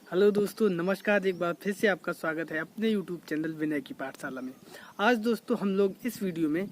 Hello दोस्तों, नमस्कार। एक बार फिर से आपका स्वागत है अपने YouTube चैनल विनय की पाठशाला में। आज दोस्तों हम लोग इस वीडियो में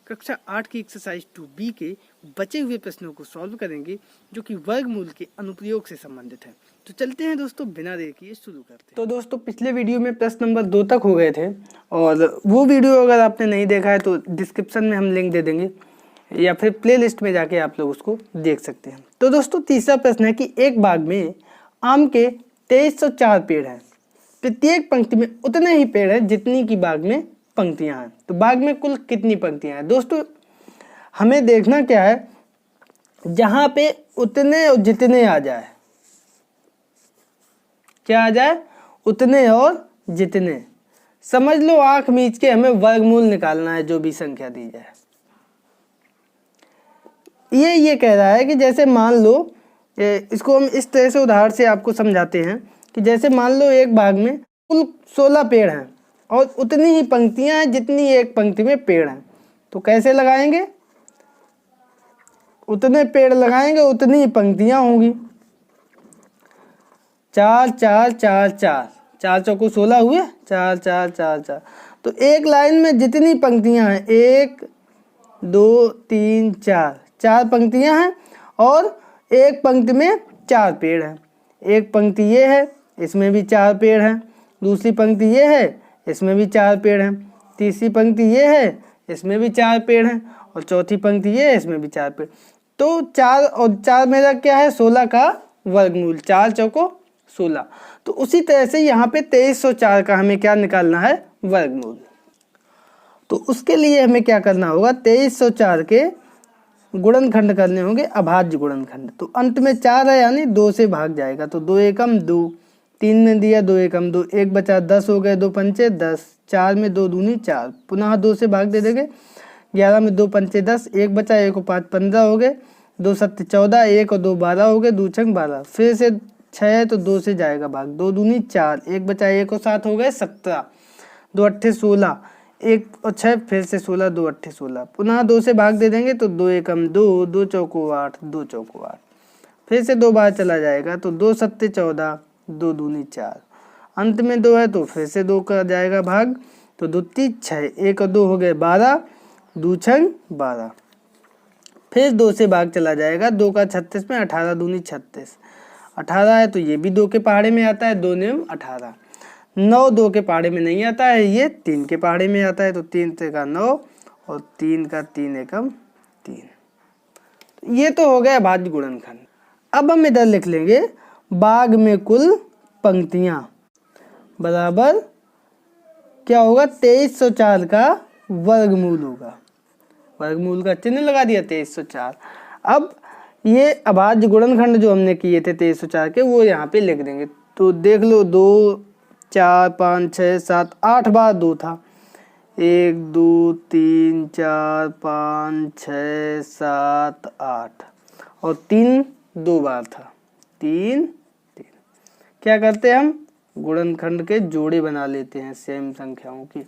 कक्षा 8 की एक्सरसाइज 2B के बचे हुए प्रश्नों को सॉल्व करेंगे, जो कि वर्गमूल के अनुप्रयोग से संबंधित है। तो चलते हैं दोस्तों, बिना देर किए शुरू करते हैं। तो दोस्तों पिछले वीडियो में प्रश्न नंबर 2 तक हो गए थे, और वो वीडियो अगर आपने नहीं देखा है तो डिस्क्रिप्शन में हम लिंक दे देंगे, या फिर प्ले लिस्ट में जाके आप लोग उसको देख सकते हैं। तो दोस्तों तीसरा प्रश्न है कि एक बाग में आम के 2304 पेड़ हैं। प्रत्येक पंक्ति में उतने ही पेड़ हैं जितनी की बाग में पंक्तियां हैं। तो बाग में कुल कितनी पंक्तियां हैं? दोस्तों हमें देखना क्या है, जहां पे उतने और जितने आ जाए, क्या आ जाए? उतने और जितने। समझ लो आंख मीच के हमें वर्गमूल निकालना है जो भी संख्या दी जाए। ये कह रहा है कि जैसे मान लो, इसको हम इस तरह से उदाहरण से आपको समझाते हैं कि जैसे मान लो एक बाग में कुल 16 पेड़ हैं और उतनी ही पंक्तियां हैं जितनी एक पंक्ति में पेड़ हैं। तो कैसे लगाएंगे? उतने पेड़ लगाएंगे उतनी ही पंक्तियां होंगी। 4 4 4 4 4 चौको 16 हुए, 4 4 4 4। तो एक लाइन में जितनी पंक्तियां हैं, 1 2 3 4, 4 पंक्तियां हैं और एक पंक्ति में 4 पेड़ हैं। एक पंक्ति ये है, इसमें भी 4 पेड़ हैं। दूसरी पंक्ति ये है, इसमें भी 4 पेड़ हैं। तीसरी पंक्ति ये है, इसमें भी 4 पेड़ हैं। और चौथी पंक्ति ये है, इसमें भी 4 पेड़। तो 4 और 4 मेरा क्या है? 16 का वर्गमूल। 4 चौको 16। तो उसी तरह से यहाँ पे 2304 का हमें क्या निकालना है? वर्गमूल। तो उसके लिए हमें क्या करना होगा? 2304 के गुणनखंड करने होंगे, अभाज्य गुणनखंड। तो अंत में 4 है यानी 2 से भाग जाएगा। तो 2 एकम 2, 3 में दिया 2 एकम 2, 1 बचा 10 हो गए, 2 पंचे 10, 4 में 2 दूनी 4, पुनः 2 से भाग दे देंगे। 11 में 2 पंचे 10, 1 बचा 1 और 5 15 हो गए, 2 सत्ते 14, 1 और 2 12 हो गए, 2 छंग 12। फिर से 6 है तो 2 से जाएगा भाग, 2 दूनी 4, 1 बचा 1 और 7 हो गए 17, 2 अट्ठे 16, 1 और 6 फिर से 16, 2 अट्ठे 16, पुनः 2 से भाग दे देंगे। तो 2 एकम 2, 2 चौको 8, 2 चौको 8। फिर से 2 बार चला जाएगा। तो 2 सत्ते 14, 2 दूनी 4, अंत में 2 है तो फिर से 2 का जाएगा भाग। तो 2 तीन 6, 1 और 2 हो गए 12, 2 छंग 12। फिर 2 से भाग चला जाएगा, 2 का 36 में 18 दूनी 36, 18 है तो ये भी 2 के पहाड़े में आता है, 2 नियम 18। 9 2 के पहाड़े में नहीं आता है, ये 3 के पहाड़े में आता है। तो 3 का 9 और 3 का 3 एकम 3। ये तो हो गया भाज्य गुणनखंड। अब हम इधर लिख लेंगे बाग में कुल पंक्तियां बराबर क्या होगा? 2304 का वर्गमूल होगा। वर्गमूल का चिन्ह लगा दिया 2304। अब ये अभाज्य गुणनखंड जो हमने किए थे 2304 के, वो यहाँ पे लिख देंगे। तो देख लो, 2 4 5 6 7 8 बार 2 था। 1 2 3 4 5 6 7 8 और 3 2 बार था, 3 3। क्या करते हैं हम? गुणनखंड के जोड़े बना लेते हैं सेम संख्याओं की।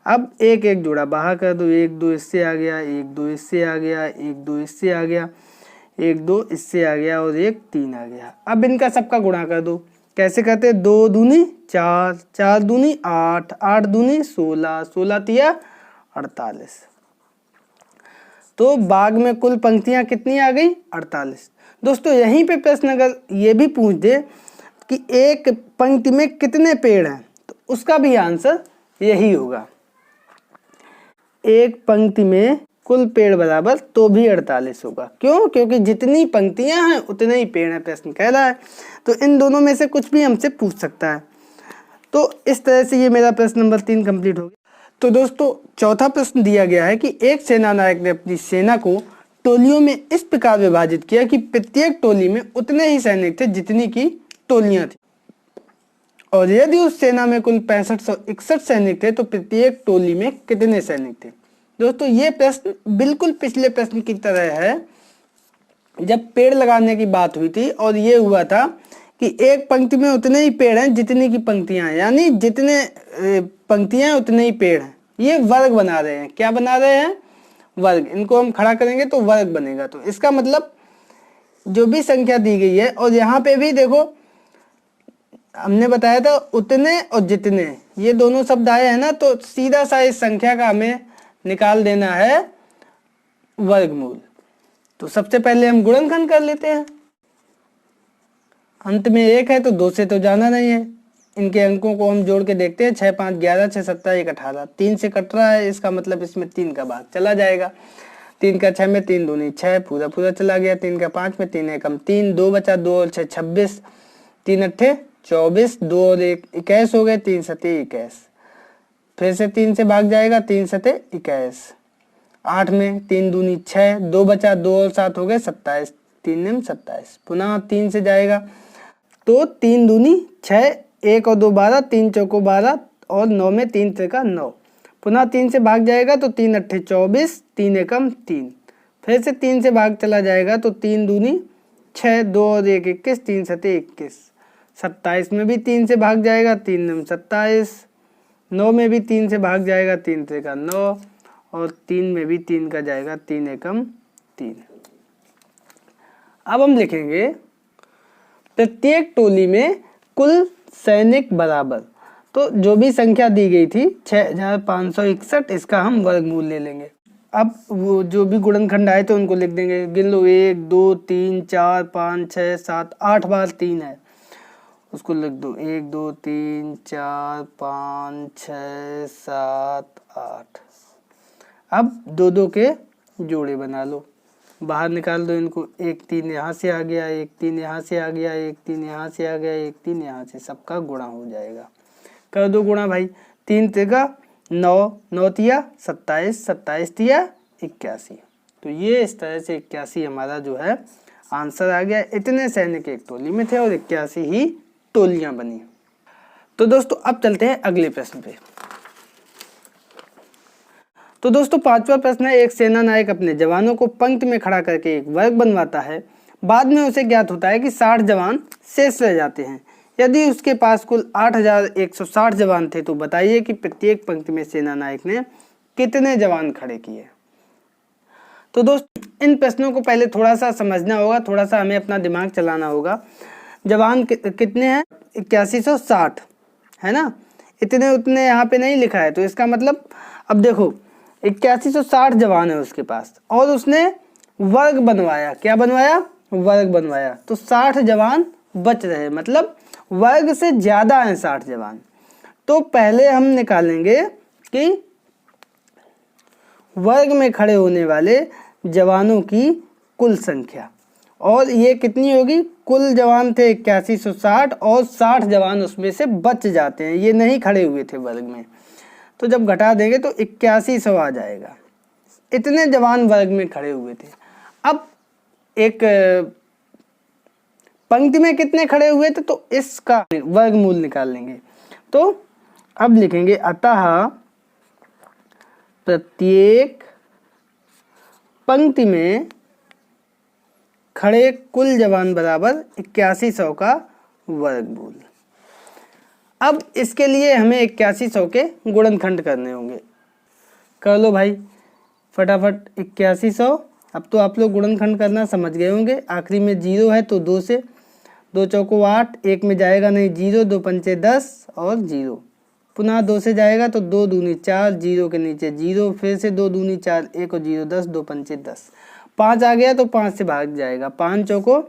अब एक एक जोड़ा बाहर कर दो। 1 2 इससे आ गया, 1 2 इससे आ गया, 1 2 इससे आ गया, 1 2 इससे आ गया और 1 3 आ गया। अब इनका सबका गुणा कर दो। कैसे करते? 2 दूनी 4, 4 दूनी 8, 8 दूनी 16, 16 तिया 48। तो बाग में कुल पंक्तियां कितनी आ गई? 48। दोस्तों यहीं पे प्रश्न अगर ये भी पूछ दे कि एक पंक्ति में कितने पेड़ हैं, तो उसका भी आंसर यही होगा। एक पंक्ति में कुल पेड़ बराबर तो भी 48 होगा। क्यों? क्योंकि जितनी पंक्तियां हैं उतने ही पेड़ हैं, प्रश्न कह रहा है। तो इन दोनों में से कुछ भी हमसे पूछ सकता है। तो इस तरह से ये मेरा प्रश्न नंबर 3 कंप्लीट हो गया। तो दोस्तों चौथा प्रश्न दिया गया है कि एक सेनानायक ने अपनी सेना को टोलियों में इस प्रकार विभाजित किया कि प्रत्येक टोली में उतने ही सैनिक थे जितनी की टोलियां थी, और यदि उस सेना में कुल 6561 सैनिक थे तो प्रत्येक टोली में कितने सैनिक थे? दोस्तों ये प्रश्न बिल्कुल पिछले प्रश्न की तरह है, जब पेड़ लगाने की बात हुई थी और ये हुआ था कि एक पंक्ति में उतने ही पेड़ हैं जितनी की पंक्तियां हैं, यानी जितने पंक्तियां हैं उतने ही पेड़ हैं। ये वर्ग बना रहे हैं। क्या बना रहे हैं? वर्ग। इनको हम खड़ा करेंगे तो वर्ग बनेगा। तो इसका मतलब जो भी संख्या दी गई है, और यहाँ पे भी देखो हमने बताया था उतने और जितने, ये दोनों शब्द आए हैं ना, तो सीधा सा इस संख्या का हमें निकाल देना है वर्गमूल। तो सबसे पहले हम गुणनखंड कर लेते हैं। अंत में 1 है तो 2 से तो जाना नहीं है। इनके अंकों को हम जोड़ के देखते हैं, 6 5 11, 6 7 1 18, 3 से कट रहा है, इसका मतलब इसमें 3 का भाग चला जाएगा। 3 का 6 में 3 दूनी 6, पूरा पूरा चला गया। 3 का 5 में 3 एकम 3, 2 बचा, 2 और 6 26, 3 अट्ठे 24, 2 और 1 21 हो गए, 3 सते 21। फिर से 3 से भाग जाएगा, 3 सते 21। 8 में 3 दूनी 6, 2 बचा, 2 और 7 हो गए 27, 3 निम 27। पुनः 3 से जाएगा तो 3 दूनी 6, 1 और 2 12, 3 चौको 12 और 9 में 3 त्रिका 9। पुनः 3 से भाग जाएगा तो 3 अट्ठे 24, 3 एकम 3। फिर से 3 से भाग चला जाएगा तो 3 दूनी 6, 2 और 1 21, 3 सते 21। 27 में भी 3 से भाग जाएगा, 3 निम 27। 9 में भी 3 से भाग जाएगा, 3 त्रिका 9 और 3 में भी 3 का जाएगा, 3 एकम 3। अब हम लिखेंगे प्रत्येक टोली में कुल सैनिक बराबर। तो जो भी संख्या दी गई थी 6561, इसका हम वर्गमूल ले लेंगे। अब वो जो भी गुणनखंड आए थे उनको लिख देंगे। गिन लो 1 2 3 4 5 6 7 8 बार 3 है, उसको लिख दो 1 2 3 4 5 6 7 8। अब 2 2 के जोड़े बना लो, बाहर निकाल दो इनको। 1 3 यहाँ से आ गया, 1 3 यहाँ से आ गया, 1 3 यहाँ से आ गया, 1 3 यहाँ से, सबका गुणा हो जाएगा। कर दो गुणा भाई। 3 त्रिका 9, 9 तिया 27, 27 तिया 81। तो ये इस तरह से 81 हमारा जो है आंसर आ गया। इतने सैनिक एक टोली में थे और 81 ही टोलियां बनी। तो दोस्तों अब चलते हैं अगले प्रश्न पे। तो दोस्तों 5वां प्रश्न है, एक सेना नायक अपने जवानों को पंक्ति में खड़ा करके एक वर्ग बनवाता है। बाद में उसे ज्ञात होता है कि 60 जवान शेष रह जाते हैं। यदि उसके पास कुल 8160 जवान थे तो बताइए कि प्रत्येक पंक्ति में सेना नायक ने कितने जवान खड़े किए। तो दोस्तों इन प्रश्नों को पहले थोड़ा सा समझना होगा, थोड़ा सा हमें अपना दिमाग चलाना होगा। जवान कितने हैं? 8160 है ना, इतने उतने यहाँ पे नहीं लिखा है। तो इसका मतलब अब देखो 8160 जवान है उसके पास और उसने वर्ग बनवाया। क्या बनवाया? वर्ग बनवाया। तो 60 जवान बच रहे, मतलब वर्ग से ज्यादा हैं 60 जवान। तो पहले हम निकालेंगे कि वर्ग में खड़े होने वाले जवानों की कुल संख्या, और ये कितनी होगी? कुल जवान थे 8160 और 60 जवान उसमें से बच जाते हैं, ये नहीं खड़े हुए थे वर्ग में। तो जब घटा देंगे तो 8100 आ जाएगा। इतने जवान वर्ग में खड़े हुए थे। अब एक पंक्ति में कितने खड़े हुए थे तो इसका वर्गमूल निकाल लेंगे। तो अब लिखेंगे अतः प्रत्येक पंक्ति में खड़े कुल जवान बराबर 8100 का वर्गमूल। अब इसके लिए हमें 8100 के गुणनखंड करने होंगे। कर लो भाई फटाफट 8100। अब तो आप लोग गुणनखंड करना समझ गए होंगे। आखिरी में 0 है तो 2 से, 2 चौको 8, 1 में जाएगा नहीं 0, 2 पंचे 10 और 0। पुनः 2 से जाएगा तो 2 दूनी 4, 0 के नीचे 0, फिर से 2 दूनी 4, 1 और 0 10, 2 पंचे 10। 5 आ गया तो 5 से भाग जाएगा, 5 चौको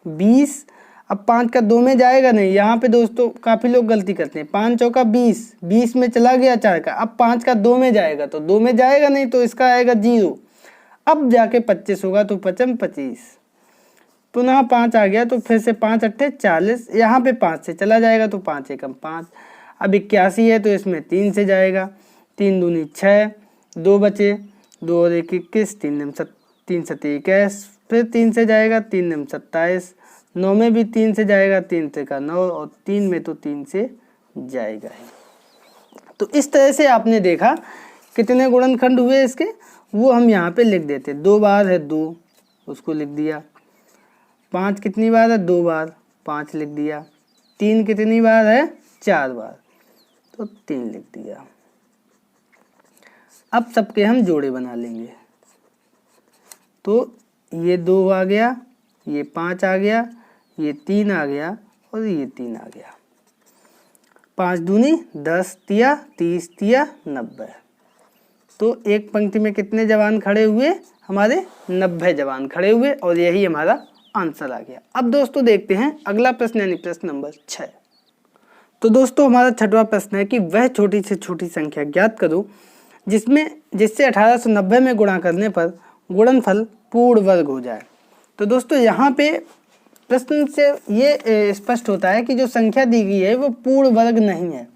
20। अब 5 का 2 में जाएगा नहीं, यहाँ पे दोस्तों काफ़ी लोग गलती करते हैं। 5 चौका 20, 20 में चला गया 4 का। अब 5 का 2 में जाएगा तो 2 में जाएगा नहीं तो इसका आएगा 0। अब जाके 25 होगा तो 5 25। पुनः 5 आ गया तो फिर से 5 अट्ठे 40, यहाँ पे 5 से चला जाएगा तो 5 एकम 5। अब 81 है तो इसमें 3 से जाएगा, 3 दूनी 6, 2 बचे, 2 और 1 21, 3 सते 21, फिर 3 से जाएगा, 3 निम 27, 9 में भी 3 से जाएगा, 3 त्रिका 9 और 3 में तो 3 से जाएगा ही। तो इस तरह से आपने देखा कितने गुणनखंड हुए इसके, वो हम यहाँ पे लिख देते। 2 बार है 2, उसको लिख दिया। 5 कितनी बार है? 2 बार, 5 लिख दिया। 3 कितनी बार है? 4 बार, तो 3 लिख दिया। अब सबके हम जोड़े बना लेंगे। तो ये 2 आ गया, ये 5 आ गया, ये 3 आ गया और ये 3 आ गया। 5 दूनी 10 तिया 30 तिया 90। तो एक पंक्ति में कितने जवान खड़े हुए? हमारे 90 जवान खड़े हुए और यही हमारा आंसर आ गया। अब दोस्तों देखते हैं अगला प्रश्न यानी प्रश्न नंबर 6। तो दोस्तों हमारा छठवां प्रश्न है कि वह छोटी से छोटी संख्या ज्ञात करो जिससे 1890 में गुणा करने पर गुणनफल पूर्ण वर्ग हो जाए। तो दोस्तों यहाँ पे प्रश्न से ये स्पष्ट होता है कि जो संख्या दी गई है वो पूर्ण वर्ग नहीं है।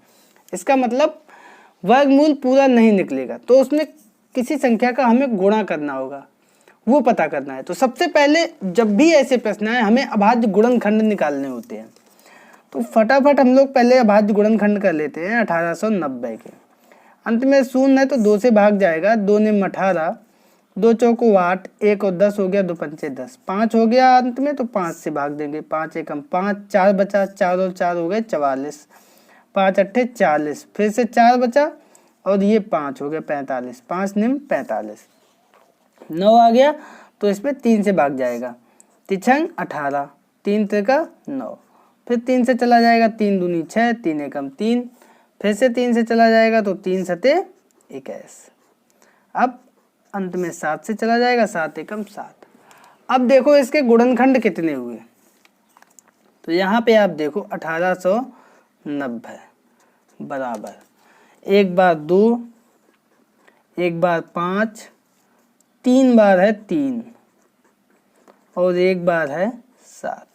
इसका मतलब वर्गमूल पूरा नहीं निकलेगा, तो उसमें किसी संख्या का हमें गुणा करना होगा, वो पता करना है। तो सबसे पहले जब भी ऐसे प्रश्न आए हमें अभाज्य गुणनखंड निकालने होते हैं। तो फटाफट हम लोग पहले अभाज्य गुणनखंड कर लेते हैं 1890 के। अंत में शून्य है तो 2 से भाग जाएगा, 2 ने 18, 2 चौको 8, 1 और 10 हो गया, 2 पंचे 10, 5 हो गया अंत में तो 5 से भाग देंगे, 5 एकम 5, 4 बचा, 4 और 4 हो गए 44, 5 अट्ठे 40, फिर से 4 बचा और ये 5 हो गया 45, 5 निम 45, 9 आ गया तो इसमें 3 से भाग जाएगा, 3 18, 3 त्रिका 9, फिर 3 से चला जाएगा, 3 दूनी 6, 3 एकम 3, फिर से 3 से चला जाएगा तो 3 सते 21। अब अंत में 7 से चला जाएगा, 7 एकम 7। अब देखो इसके गुणनखंड कितने हुए। तो यहाँ पे आप देखो 1890 बराबर 1 बार 2, 1 बार 5, 3 बार है 3 और 1 बार है 7।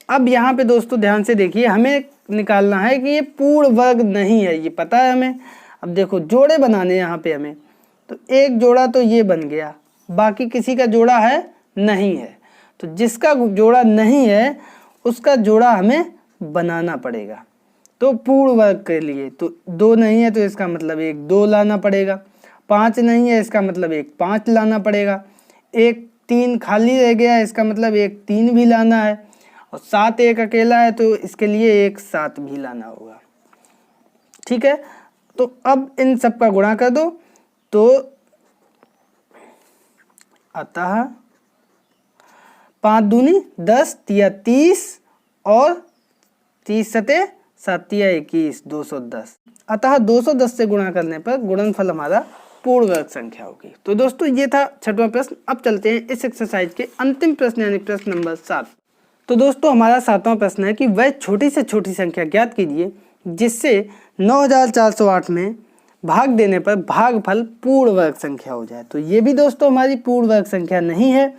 अब यहाँ पे दोस्तों ध्यान से देखिए, हमें निकालना है कि ये पूर्ण वर्ग नहीं है, ये पता है हमें। अब देखो जोड़े बनाने यहाँ पे हमें, तो एक जोड़ा तो ये बन गया, बाकी किसी का जोड़ा है नहीं है। तो जिसका जोड़ा नहीं है उसका जोड़ा हमें बनाना पड़ेगा। तो पूर्ण वर्ग के लिए तो 2 नहीं है तो इसका मतलब 1 2 लाना पड़ेगा, 5 नहीं है इसका मतलब 1 5 लाना पड़ेगा, 1 3 खाली रह गया इसका मतलब 1 3 भी लाना है, और 7 1 अकेला है तो इसके लिए 1 7 भी लाना होगा। ठीक है, तो अब इन सब का गुणा कर दो तो अतः 5 दूनी 10 तिया 30 और 30 सते 7 तिया 21 210। अतः 210 से गुणा करने पर गुणनफल हमारा पूर्ण वर्ग संख्या होगी। तो दोस्तों ये था छठवां प्रश्न। अब चलते हैं इस एक्सरसाइज के अंतिम प्रश्न यानी प्रश्न नंबर 7। तो दोस्तों हमारा 7वां प्रश्न है कि वह छोटी से छोटी संख्या ज्ञात कीजिए जिससे 9408 में भाग देने पर भागफल पूर्ण वर्ग संख्या हो जाए। तो ये भी दोस्तों हमारी पूर्ण वर्ग संख्या नहीं है,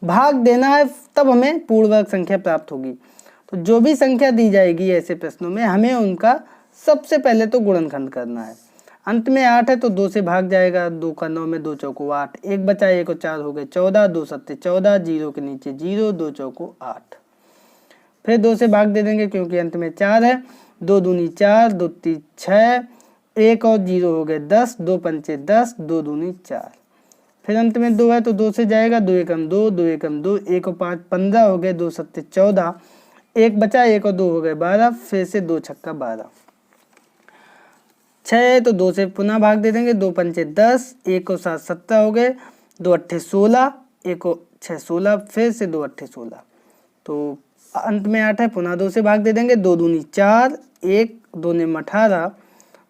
भाग देना है तब हमें पूर्ण वर्ग संख्या प्राप्त होगी। तो जो भी संख्या दी जाएगी ऐसे प्रश्नों में हमें उनका सबसे पहले तो गुणनखंड करना है। अंत में 8 है तो 2 से भाग जाएगा, 2 का 9 में 2 चौको 8, 1 बचा 1 और 4 हो गए 14, 2 सत्ते 14, 0 के नीचे 0, 2 चौको 8, फिर 2 से भाग दे देंगे क्योंकि अंत में 4 है, 2 दूनी 4, 2 3 6, 1 और 0 हो गए 10, 2 पंचे 10, 2 दूनी 4, फिर अंत में 2 है तो 2 से जाएगा, 2 एकम 2, 2 एकम 2, 1 और 5 15 हो गए, 2 सत्ते 14, 1 बचा 1 और 2 हो गए 12, फिर से 2 छक्का 12, 6 है तो 2 से पुनः भाग दे देंगे, 2 पंचे 10, 1 और 7 17 हो गए, 2 अट्ठे 16, 1 और 6 16, फिर से 2 अट्ठे 16, तो अंत में 8 है पुनः 2 से भाग दे देंगे, 2 दूनी 4, 1 2 ने 18,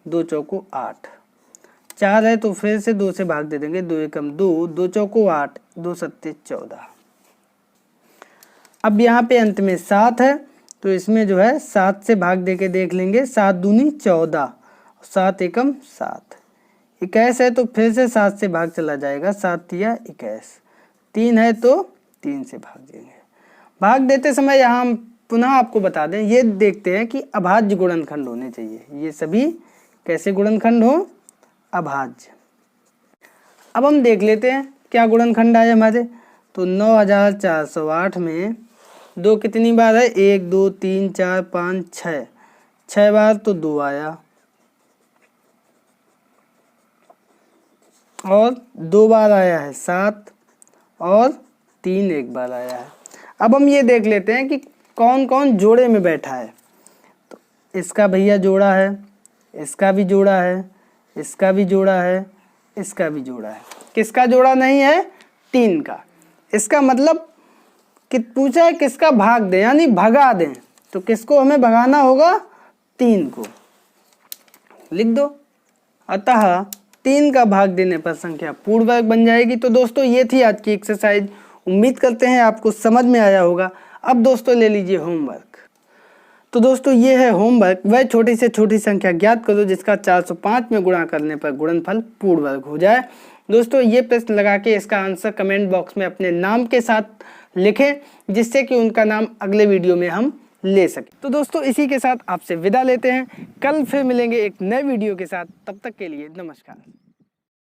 2 चौको 8, 4 है तो फिर से 2 से भाग दे देंगे, 2 एकम 2, 2 चौको 8, 2 सत्ते 14। अब यहाँ पे अंत में 7 है तो इसमें जो है 7 से भाग दे के देख लेंगे, 7 दूनी 14, 7 एकम 7, 21 है तो फिर से 7 से भाग चला जाएगा, 7 तिया 21, 3 है तो 3 से भाग देंगे। भाग देते समय यहाँ हम पुनः आपको बता दें, ये देखते हैं कि अभाज्य गुणनखंड होने चाहिए। ये सभी कैसे गुणनखंड हो? अभाज्य। अब हम देख लेते हैं क्या गुणनखंड आए हमारे। तो 9408 में 2 कितनी बार है? 1 2 3 4 5 6, 6 बार तो 2 आया, और 2 बार आया है 7, और 3 एक बार आया है। अब हम ये देख लेते हैं कि कौन कौन जोड़े में बैठा है। तो इसका भैया जोड़ा है, इसका भी जोड़ा है, इसका भी जोड़ा है, इसका भी जोड़ा है। किसका जोड़ा नहीं है? 3 का। इसका मतलब कि पूछा है किसका भाग दें, यानी भगा दें। तो किसको हमें भगाना होगा? 3 को लिख दो। अतः 3 का भाग देने पर संख्या पूर्ण वर्ग बन जाएगी। तो दोस्तों ये थी आज की एक्सरसाइज, उम्मीद करते हैं आपको समझ में आया होगा। अब दोस्तों ले लीजिए होमवर्क। तो दोस्तों ये है होमवर्क, वह छोटी से छोटी संख्या ज्ञात करो जिसका 405 में गुणा करने पर गुणनफल पूर्ण वर्ग हो जाए। दोस्तों ये प्रश्न लगा के इसका आंसर कमेंट बॉक्स में अपने नाम के साथ लिखें, जिससे कि उनका नाम अगले वीडियो में हम ले सकें। तो दोस्तों इसी के साथ आपसे विदा लेते हैं, कल फिर मिलेंगे एक नए वीडियो के साथ। तब तक के लिए नमस्कार।